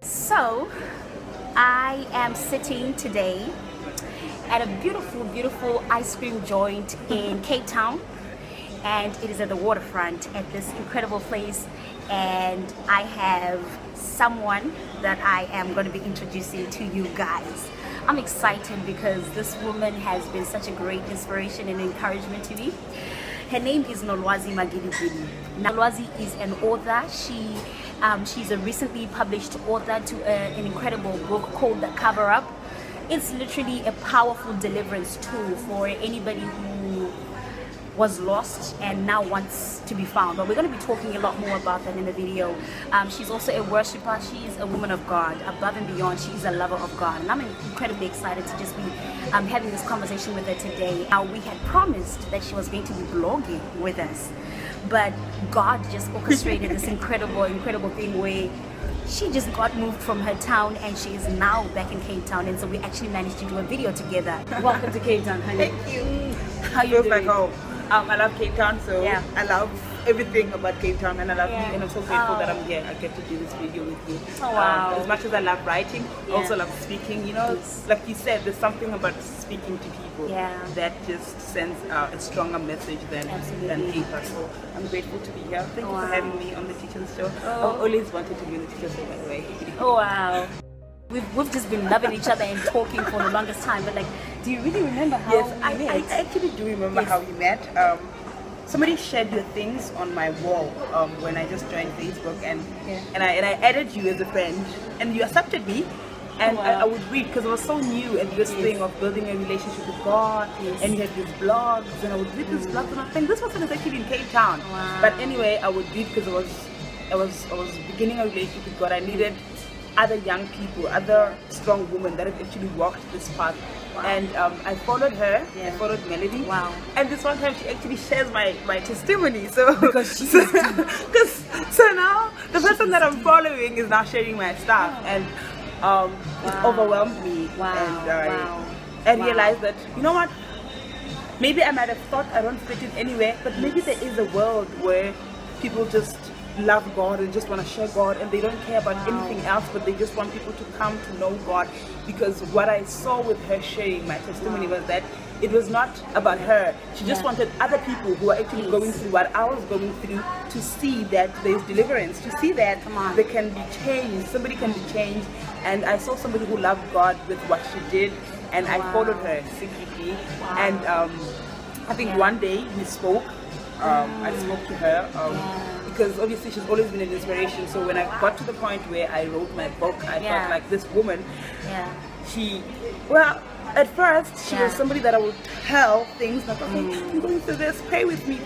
So I am sitting today at a beautiful ice cream joint in Cape Town, and it is at the waterfront at this incredible place, and I have someone that I am going to be introducing to you guys. I'm excited because this woman has been such a great inspiration and encouragement to me. Her name is Nolwazi Magidigidi. Nolwazi is an author. She's a recently published author to an incredible book called The Cover Up. It's literally a powerful deliverance tool for anybody who was lost and now wants to be found. But we're going to be talking a lot more about that in the video. She's also a worshiper. She's a woman of God. Above and beyond, she's a lover of God. And I'm incredibly excited to just be having this conversation with her today. Now, we had promised that she was going to be blogging with us, but God just orchestrated this incredible thing where she just got moved from her town and she is now back in Cape Town, and so we actually managed to do a video together. Welcome to Cape Town, honey. Thank you. How you doing? Back home. I love Cape Town, so yeah. I love everything about Cape Town, and I love you, and I'm so grateful that I'm here. I get to do this video with you. Oh, wow. As much as I love writing, I also love speaking. You know, like you said, there's something about speaking to people that just sends a stronger message than paper. So I'm grateful to be here. Thank you for having me on the Teacher's Show. I've always wanted to be on the Teacher's Show, by the way. Oh wow. We've just been loving each other and talking for the longest time, but like, do you really remember how we met? I actually do remember how we met. Somebody shared your things on my wall when I just joined Facebook, and I added you as a friend, and you accepted me, and I would read because I was so new at this thing of building a relationship with God, and you had these blogs, and I would read these blogs, and I think this person is actually in Cape Town. But anyway, I would read because I was beginning a relationship with God. I needed other young people, other strong women that have actually walked this path. And I followed her, I followed Melody. Wow. And this one time she actually shares my testimony. So because so now the person that I'm following is now sharing my stuff, and it overwhelmed me. And I realized that, you know what, maybe I might have thought I don't fit in anywhere, but maybe there is a world where people just love God and just want to share God, and they don't care about anything else, but they just want people to come to know God. Because what I saw with her sharing my testimony was that it was not about her. She just wanted other people who are actually going through what I was going through to see that there's deliverance, to see that they can be changed, somebody can be changed. And I saw somebody who loved God with what she did, and I followed her secretly. And I think one day we spoke. I spoke to her because obviously she's always been an inspiration. So when I got to the point where I wrote my book, I felt like this woman, at first she was somebody that I would tell things like, okay, I'm going through this, pray with me,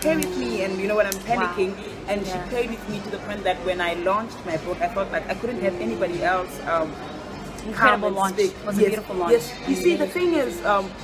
and you know what, I'm panicking. And she prayed with me to the point that when I launched my book, I felt like I couldn't have anybody else incredible launch. It was a beautiful launch. Yes, you see, the thing is,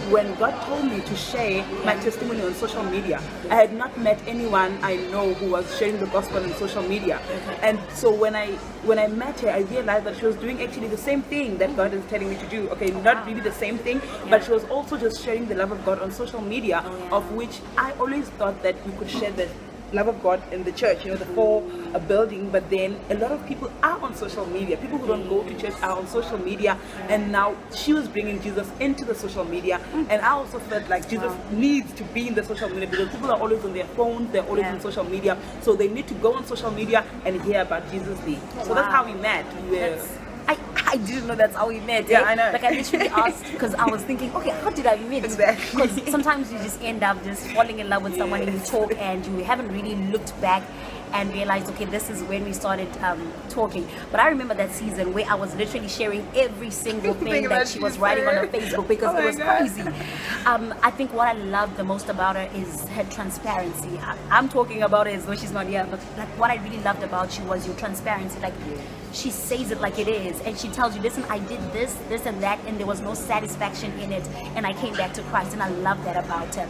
when God told me to share my testimony on social media, I had not met anyone I know who was sharing the gospel on social media. And so when I met her, I realized that she was doing actually the same thing that God is telling me to do. Okay, not really the same thing, but she was also just sharing the love of God on social media, of which I always thought that we could share the love of God in the church, you know, the whole building. But then a lot of people are on social media. People who don't go to church are on social media, and now she was bringing Jesus into the social media. And I also felt like Jesus needs to be in the social media, because people are always on their phones, they're always on social media, so they need to go on social media and hear about Jesus. So that's how we met. I didn't know that's how we met. Yeah, I know. Like, I literally asked because I was thinking, okay, how did I meet? Exactly. Because sometimes you just end up just falling in love with someone and you talk, and you haven't really looked back and realized, okay, this is when we started talking. But I remember that season where I was literally sharing every single thing that she was writing on her Facebook, because it was crazy. I think what I love the most about her is her transparency. I'm talking about it as though she's not here, but like, what I really loved about you was your transparency. Like, she says it like it is, and she tells you, listen, I did this, this and that, and there was no satisfaction in it, and I came back to Christ. And I love that about her.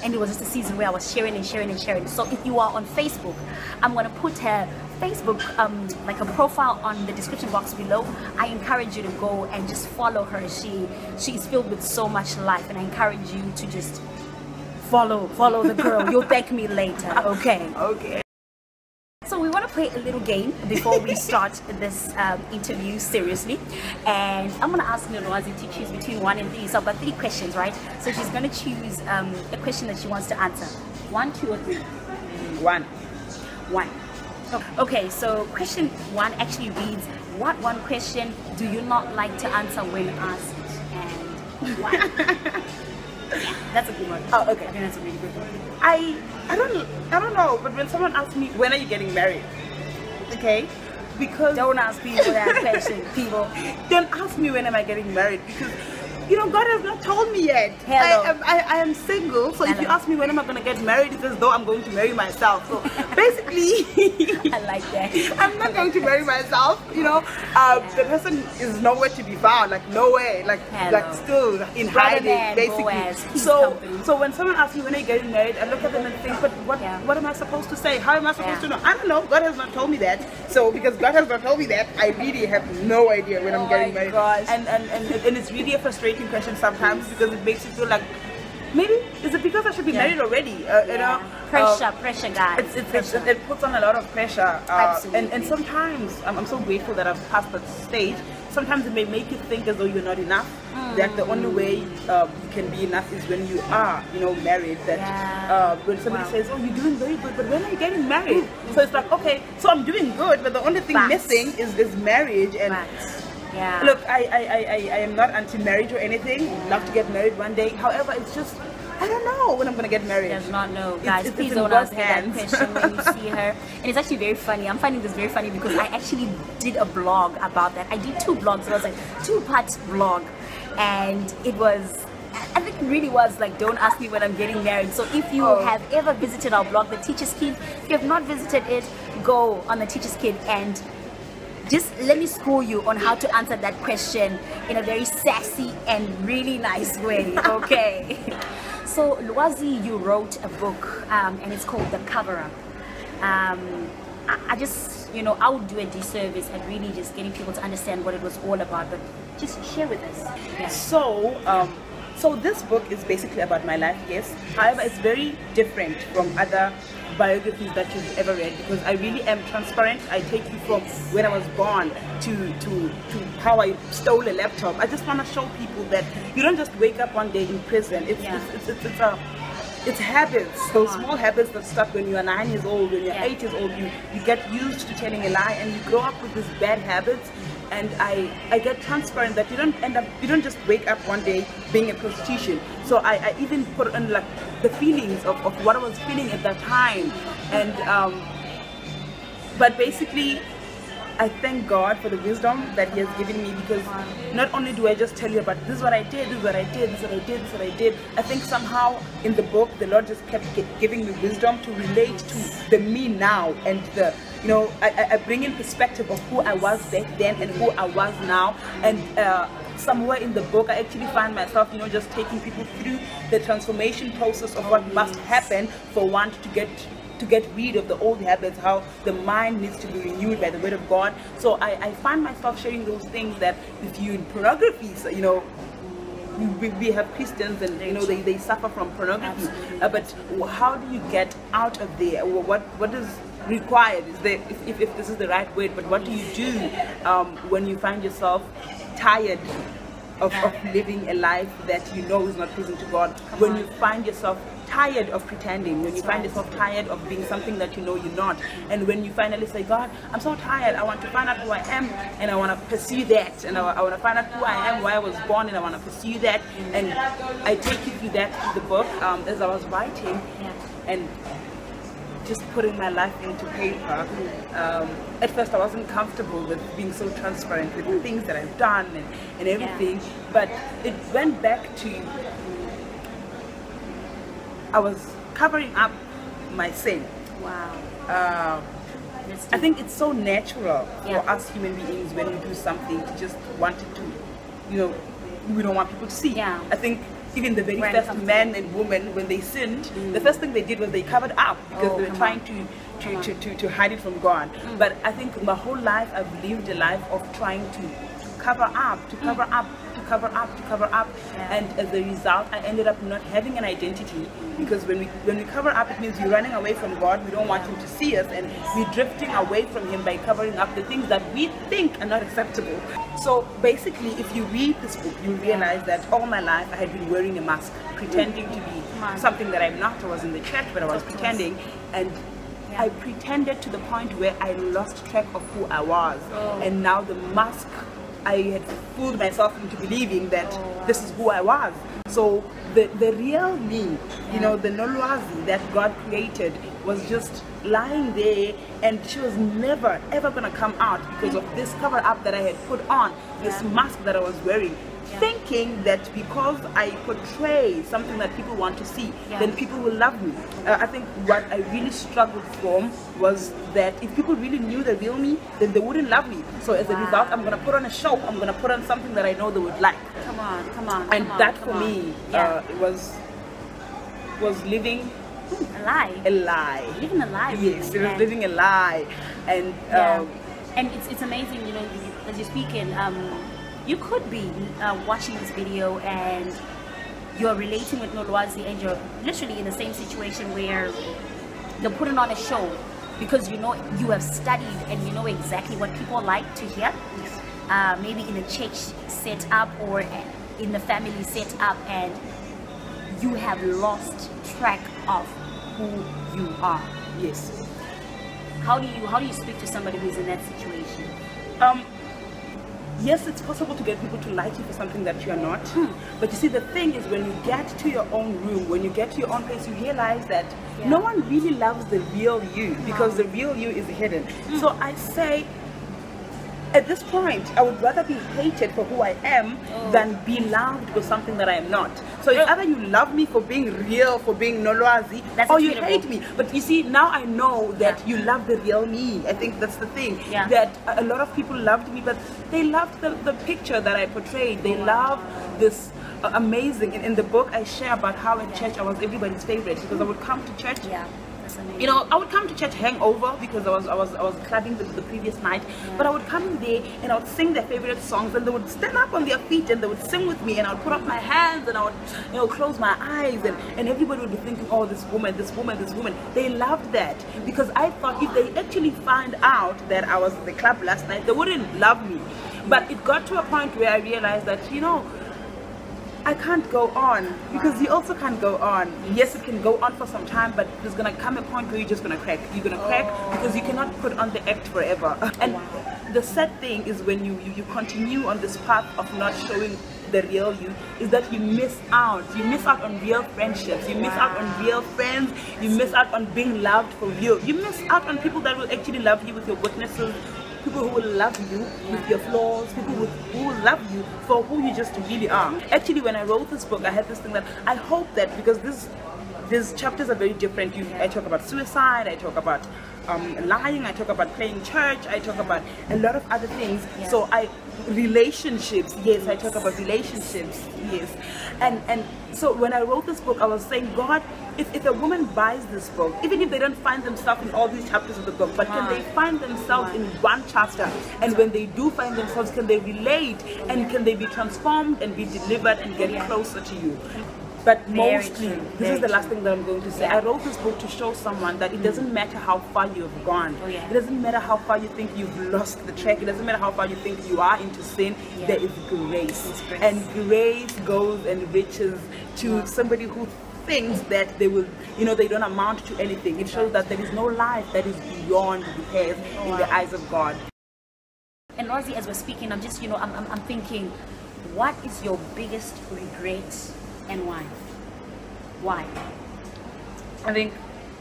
And it was just a season where I was sharing and sharing and sharing. So if you are on Facebook, I'm going to put her Facebook, like a profile on the description box below. I encourage you to go and just follow her. She's filled with so much life, and I encourage you to just follow the girl. You'll thank me later. Okay. So we want to play a little game before we start this interview seriously, and I'm going to ask Nolwazi to choose between 1 and 3. So I've got 3 questions, right? So she's going to choose a question that she wants to answer. 1, 2, or 3? 1. 1. Okay, so question 1 actually reads, what one question do you not like to answer when asked, and why? Yeah, that's a good one. Oh, okay. I think that's a really good one. I don't know, but when someone asks me, when are you getting married? Okay? Because don't ask people that question, people. Don't ask me when am I getting married, because you know, God has not told me yet. Hello. I am single, so if you ask me when am I going to get married, it's as though I'm going to marry myself. So basically, I like that. I'm not going to marry myself, you know. The person is nowhere to be found, like nowhere, like still in hiding, basically. So when someone asks me when are you getting married, I look at them and think, but what am I supposed to say? How am I supposed to know? I don't know. God has not told me that. So because God has not told me that, I really have no idea when I'm getting married. Gosh. And it's really a frustrating question sometimes, because it makes you feel like, maybe is it because I should be married already? You know, pressure, guys. It puts on a lot of pressure. Absolutely. And sometimes I'm so grateful that I've passed that stage. Sometimes it may make you think as though you're not enough. That the only way you can be enough is when you are, you know, married. That when somebody says, "Oh, you're doing very good," but when are you getting married? So it's like, okay, so I'm doing good, but the only thing missing is marriage. And yeah. Look, I am not anti-marriage or anything. Love to get married one day. However, it's just, I don't know when I'm going to get married. Does not know. Guys, please don't ask her that question when you see her. And it's actually very funny. I'm finding this very funny because I actually did a blog about that. I did 2 blogs. It was like 2-part blog. And it was, I think it really was like, don't ask me when I'm getting married. So if you have ever visited our blog, The Teacher's Kid, if you have not visited it, go on The Teacher's Kid and just let me school you on how to answer that question in a very sassy and really nice way, okay? So, Nolwazi, you wrote a book, and it's called The Cover-Up. I just, you know, I would do a disservice at really just getting people to understand what it was all about, but just share with us. Yeah. So this book is basically about my life, yes. However, it's very different from other biographies that you've ever read, because I really am transparent. I take you from when I was born to how I stole a laptop. I just want to show people that you don't just wake up one day in prison. It's habits, those small habits that start when you are 9 years old, when you're 8 years old. You get used to telling a lie, and you grow up with these bad habits. And I get transparent that you don't just wake up one day being a prostitution. So I even put on like the feelings of what I was feeling at that time. And but basically, I thank God for the wisdom that He has given me, because not only do I just tell you about this is what I did, this is what I did, this is what I did, this is what I did. I think somehow in the book the Lord just kept giving me wisdom to relate to the me now, and the, you know, I bring in perspective of who I was back then and who I was now. And somewhere in the book I actually find myself, you know, just taking people through the transformation process of what must happen for one to get rid of the old habits, how the mind needs to be renewed by the word of God. So I find myself sharing those things that if you in pornography, so, you know, we have Christians and, you know, they suffer from pornography. But how do you get out of there? What is required? Is there, if this is the right word, but what do you do when you find yourself tired of living a life that you know is not pleasing to God? When you find yourself tired of pretending, when you find yourself tired of being something that you know you're not, and when you finally say, God, I'm so tired, I want to find out who I am, and I want to pursue that, and I want to find out who I am, why I was born, and I want to pursue that. And I take you through that through the book as I was writing, and just putting my life into paper. At first I wasn't comfortable with being so transparent with the things that I've done and everything, but it went back to, I was covering up my sin. Wow. I think it's so natural for us human beings when we do something to just want it to, you know, we don't want people to see. I think even the very first man and woman, when they sinned, the first thing they did was they covered up because they were trying to hide it from God. But I think my whole life I've lived a life of trying to cover up, to cover up, to cover up, to cover up, and as a result I ended up not having an identity, because when we cover up, it means we're running away from God. We don't want him to see us, and we're drifting away from him by covering up the things that we think are not acceptable. So basically, if you read this book, you realize that all my life I had been wearing a mask, pretending to be something that I'm not. I was in the church, but I was pretending, and I pretended to the point where I lost track of who I was. And now the mask, I had fooled myself into believing that this is who I was. So the real me, you know, the Nolwazi that God created, was just lying there, and she was never ever gonna come out because of this cover up that I had put on, this mask that I was wearing, thinking that because I portray something that people want to see, then people will love me. I think what I really struggled from was that if people really knew the real me, then they wouldn't love me. So as a result, I'm gonna put on a show. I'm gonna put on something that I know they would like. Come on. And that for me, it was living a lie. A lie. Living a lie. Yes, it was living a lie. And and it's amazing, you know, as you're speaking, you could be watching this video and you're relating with Nolwazi, and you're literally in the same situation where you're putting on a show because you know you have studied and you know exactly what people like to hear. Maybe in a church setup or in the family setup, and you have lost track of who you are. Yes. How do you speak to somebody who's in that situation? Yes, it's possible to get people to like you for something that you are not. But you see, the thing is, when you get to your own room, when you get to your own place, you realize that no one really loves the real you, because the real you is hidden. So I say, at this point, I would rather be hated for who I am than be loved for something that I am not. So it's either you love me for being real, for being Nolwazi, or you hate me. But you see, now I know that you love the real me. I think that's the thing. That a lot of people loved me, but they loved the picture that I portrayed. They love this amazing. In the book, I share about how at church I was everybody's favorite, because I would come to church. You know, I would come to church hangover because I was clubbing the previous night, but I would come in there and I would sing their favorite songs, and they would stand up on their feet and they would sing with me, and I would put up my hands and I would, you know, close my eyes, and everybody would be thinking, oh, this woman. They loved that, because I thought if they actually find out that I was at the club last night, they wouldn't love me. But it got to a point where I realized that, you know, I can't go on, because you also can't go on. Yes, it can go on for some time, but there's gonna come a point where you're just gonna crack. You're gonna crack because you cannot put on the act forever. And the sad thing is, when you continue on this path of not showing the real you, is that you miss out. You miss out on real friendships. You miss out on real friends. You miss out on being loved for real. You miss out on people that will actually love you with your weaknesses. People who will love you with your flaws, people who will love you for who you just really are. Actually, when I wrote this book, I had this thing that I hope that, because these chapters are very different. I talk about suicide, I talk about lying, I talk about playing church, I talk about a lot of other things. So relationships, yes, I talk about relationships, yes. And so when I wrote this book, I was saying, God, if a woman buys this book, even if they don't find themselves in all these chapters of the book, but can they find themselves in one chapter? And when they do find themselves, can they relate, and can they be transformed and be delivered and get closer to you? But mostly, this is the last thing that I'm going to say. I wrote this book to show someone that it doesn't matter how far you've gone. It doesn't matter how far you think you've lost the track. It doesn't matter how far you think you are into sin. There is grace. And grace goes and reaches to somebody who thinks that they will, you know, they don't amount to anything. It shows that there is no life that is beyond repairs in the eyes of God. And Rosie, as we're speaking, I'm just, you know, I'm thinking, what is your biggest regret? And why? Why? I think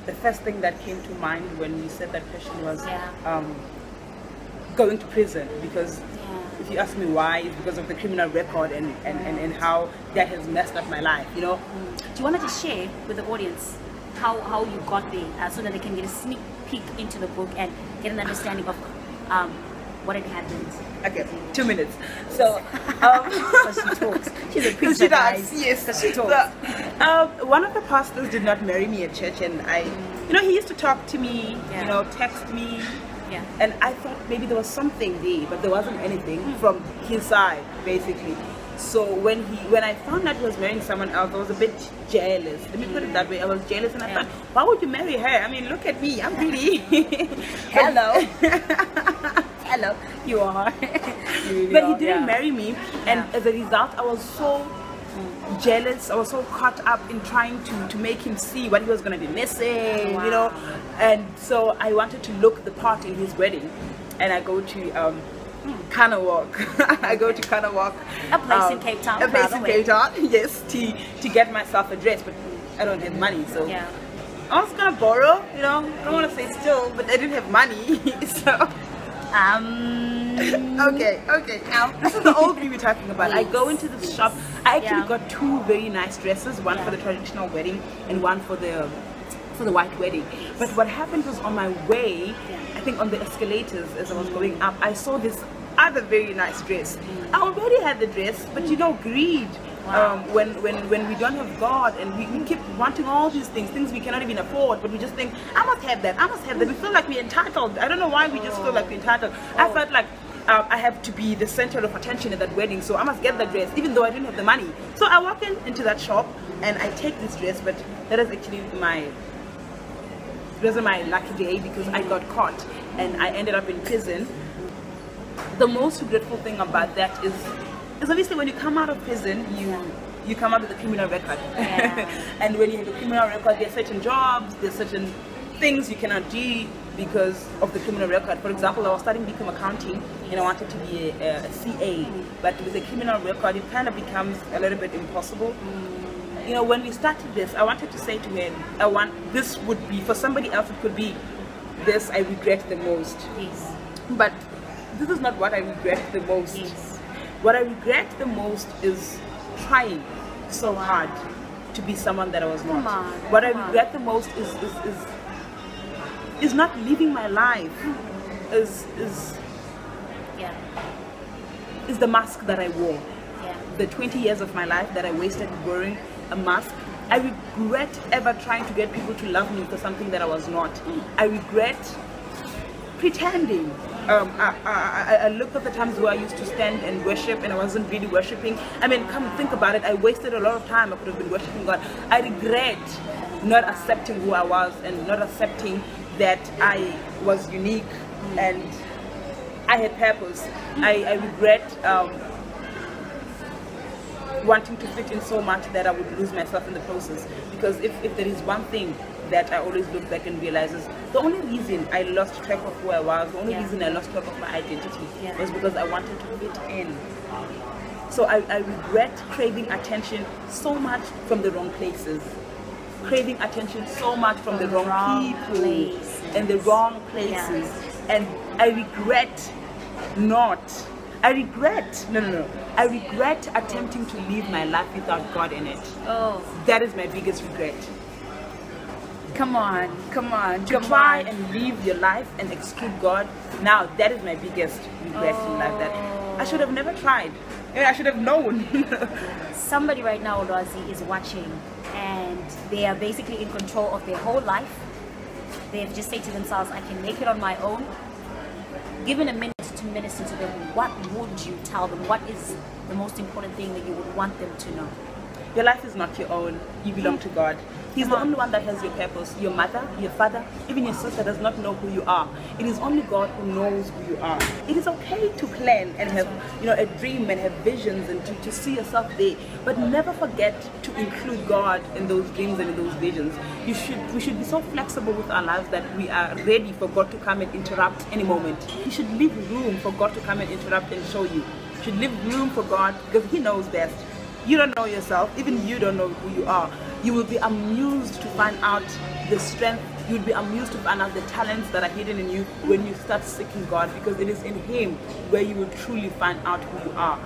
the first thing that came to mind when you said that question was going to prison, because if you ask me why, it's because of the criminal record and how that has messed up my life, you know. Do you want to just share with the audience how you got there, so that they can get a sneak peek into the book and get an understanding of What had happened? Okay, 2 minutes. So, Because she talks. She's a preacher, she does, guys. yes. Because she talks. So, one of the pastors did not marry me at church, and he used to talk to me, text me, and I thought maybe there was something there, but there wasn't anything from his side, basically. So when I found out he was marrying someone else, I was a bit jealous. Let me put it that way. I was jealous, and I thought, why would you marry her? I mean, look at me, I'm pretty. Hello. Hello, you are. But he didn't marry me, and as a result, I was so jealous. I was so caught up in trying to make him see what he was going to be missing, and so I wanted to look the part in his wedding, and I go to Kanawalk. I go to Kanawalk, a place in Cape Town. A place in Cape Town, yes, to get myself a dress, but I don't have money, so I was gonna borrow. I don't want to say still, but I didn't have money, so. Okay. This is the old me we're talking about. I go into the shop. I actually got 2 very nice dresses, one for the traditional wedding and one for the white wedding. But what happened was, on my way, I think on the escalators as I was going up, I saw this other very nice dress. I already had the dress, but greed. When we don't have God, and we keep wanting all these things we cannot even afford, but we just think, I must have that, we feel like we're entitled. I don't know why we just feel like we're entitled. I felt like I have to be the center of attention at that wedding, so I must get that dress even though I didn't have the money. So I walk into that shop and I take this dress, but that is actually my lucky day, because I got caught and I ended up in prison. The most regretful thing about that is obviously when you come out of prison, you come out with a criminal record. And when you have a criminal record, there are certain jobs, there are certain things you cannot do because of the criminal record. For example, I was studying BCom accounting and I wanted to be a CA, but with a criminal record, it kind of becomes a little bit impossible. When we started this, I wanted to say to him, this would be, for somebody else, it could be this I regret the most. Yes. But this is not what I regret the most. Yes. What I regret the most is trying so hard to be someone that I was not. What I regret the most is not living my life. Is the mask that I wore. The 20 years of my life that I wasted wearing a mask. I regret ever trying to get people to love me for something that I was not. I regret pretending. I look at the times where I used to stand and worship and I wasn't really worshiping. I mean, come think about it, I wasted a lot of time. I could have been worshiping God. I regret not accepting who I was and not accepting that I was unique and I had purpose. I regret wanting to fit in so much that I would lose myself in the process. Because if there is one thing that I always look back and realize is the only reason I lost track of who I was, the only reason I lost track of my identity was because I wanted to fit in. So I regret craving attention so much from the wrong places, craving attention so much from the wrong people and the wrong places, and I regret I regret attempting to live my life without God in it. That is my biggest regret. Come on. To try and live your life and exclude God, now that is my biggest regret in life. That I should have never tried. I should have known. Somebody right now, Nolwazi, is watching and they are basically in control of their whole life. They have just said to themselves, I can make it on my own. Given a minute to minister to them, what would you tell them? What is the most important thing that you would want them to know? Your life is not your own. You belong to God. He's the only one that has your purpose. Your mother, your father, even your sister does not know who you are. It is only God who knows who you are. It is okay to plan and have a dream and have visions and to see yourself there. But never forget to include God in those dreams and in those visions. We should be so flexible with our lives that we are ready for God to come and interrupt any moment. You should leave room for God to come and interrupt and show you. You should leave room for God because He knows best. You don't know yourself, even you don't know who you are. You will be amused to find out the strength, you will be amused to find out the talents that are hidden in you when you start seeking God, because it is in Him where you will truly find out who you are.